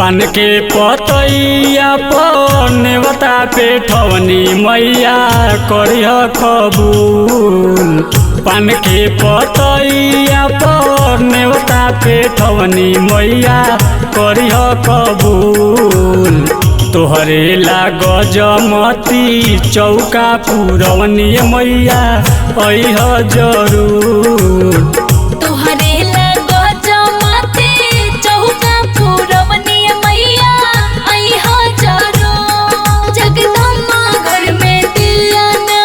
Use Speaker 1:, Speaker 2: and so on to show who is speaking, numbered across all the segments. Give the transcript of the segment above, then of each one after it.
Speaker 1: पान के पतैया पर नेवता पे ठवनी मैया करिह कबूल। पान के पतैया पर नेवता पे ठवनी मैया करिह कबूल। तोहरे ला गजमती चौका पुरवनी मैया अइह जरूर।
Speaker 2: तोहरे ला गजमती चौका पुरवनी मैया अइह जरूर। जगदम्बा घर में दिया ना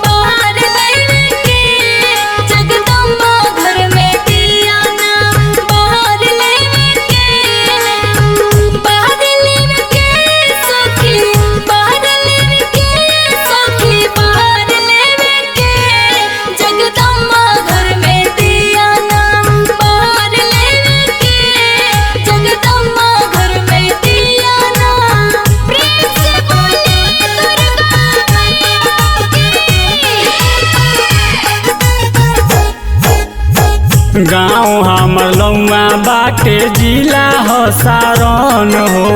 Speaker 2: बाहर लेके, जगदम्बा घर में दिया ना बाहर लेके, बाहर लेके सखी, बाहर लेके सखी, बाहर लेके जगदम्बा घर में दिया ना बाहर लेके, जगदम्बा घर में दिया ना। प्रेम से बोले
Speaker 1: गाँव हमर लौआ बाटे जिला हो सारण हो।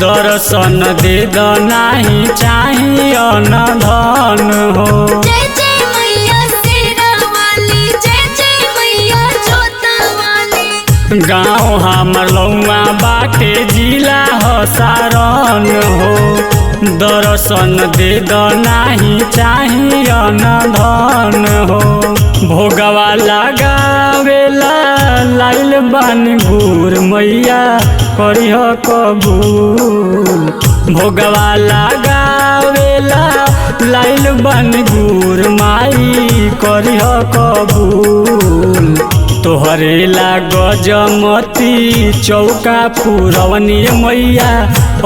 Speaker 1: दर्शन दे द नाही चाही अनधन हो।
Speaker 2: जय जय मैया शेरा वाली, जय जय मैया जोता वाली।
Speaker 1: गाँव हमर लौआ बाटे जिला हो सारण हो। दर्शन दे द नाही चाही अनधन हो। भोगवा लगावेला लाइल बानी गुर मैया करिह कबूल। भोगवा लगावेला लाइल बानी गुर माई करिह कबूल। तोहरे ला गजमती चौका पुरवनी मैया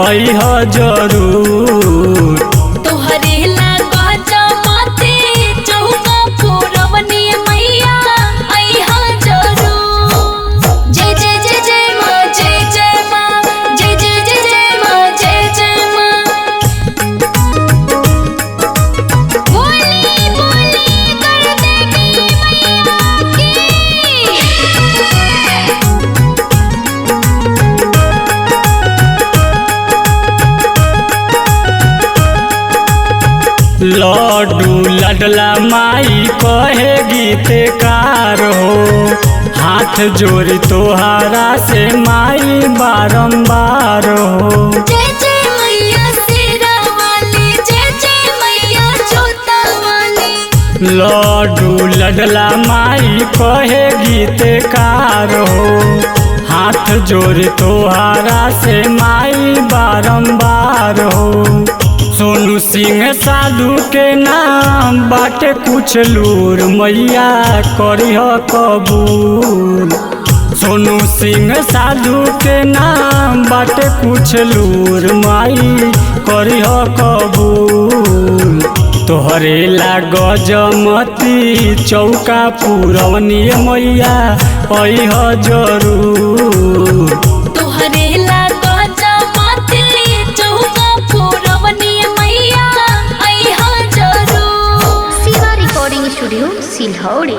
Speaker 1: अइह जरूर।
Speaker 2: तोहरे ला गजमती चौका पुरवनी मैया अइह जरूर। जय जय जय जय माँ, जय जय माँ, जय जय जय जय माँ, जय जय माँ। बोली बोली कर देवी मैया की।
Speaker 1: लड्डू लडला माई कहे गीतकार हो। हाथ जोड़ी तोहारा से माई बारंबार हो।
Speaker 2: जय जय मैया शेरा वाली, जय जय मैया जोता वाली।
Speaker 1: लड्डू लडला माई कहे गीतकार हो। हाथ जोड़ी तोहारा से माई बारंबार हो। सोनू सिंह साधु के नाम बाटे कुछ लूर मैया करिह कबूल। सोनू सिंह साधु के नाम बाटे कुछ लूर माई करिह कबूल। तोहरे ला गजमती चौका पुरवनी मैया अइह जरूर।
Speaker 2: तोहरे ला गजमती चौका पुरवनी मैया अइह जरूर।
Speaker 3: Shiva recording studio सिलहौड़ी।